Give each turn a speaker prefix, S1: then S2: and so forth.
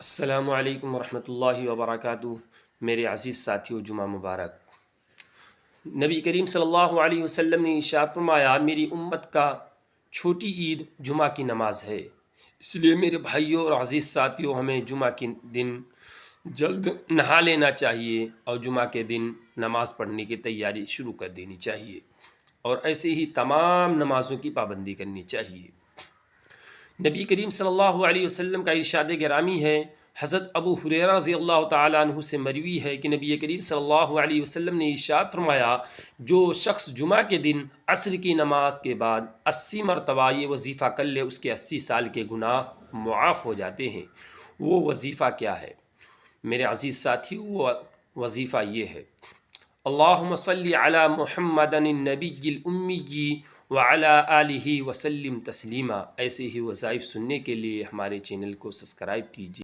S1: السلام علیکم ورحمۃ اللہ وبرکاتہ۔ میرے عزیز ساتھیو، جمعہ مبارک۔ نبی کریم صلی اللہ علیہ وسلم نے ارشاد فرمایا، میری امت کا چھوٹی عید جمعہ کی نماز ہے۔ اس لیے میرے بھائیوں اور عزیز ساتھیو، ہمیں جمعہ کے دن جلد نہا لینا چاہیے اور جمعہ کے دن نماز پڑھنے کی تیاری شروع کر دینی چاہیے، اور ایسے ہی تمام نمازوں کی پابندی کرنی چاہیے۔ نبی کریم صلی اللہ علیہ وسلم کا ارشاد گرامی ہے، حضرت ابو ہریرہ رضی اللہ تعالیٰ عنہ سے مروی ہے کہ نبی کریم صلی اللہ علیہ وسلم نے ارشاد فرمایا، جو شخص جمعہ کے دن عصر کی نماز کے بعد 80 مرتبہ یہ وظیفہ کر لے، اس کے 80 سال کے گناہ معاف ہو جاتے ہیں۔ وہ وظیفہ کیا ہے میرے عزیز ساتھی؟ وہ وظیفہ یہ ہے، اللہم صلی علی محمد النبی الامی وعلی آلہ وسلم تسلیما۔ ایسے ہی وظائف سننے کے لیے ہمارے چینل کو سبسکرائب کیجیے۔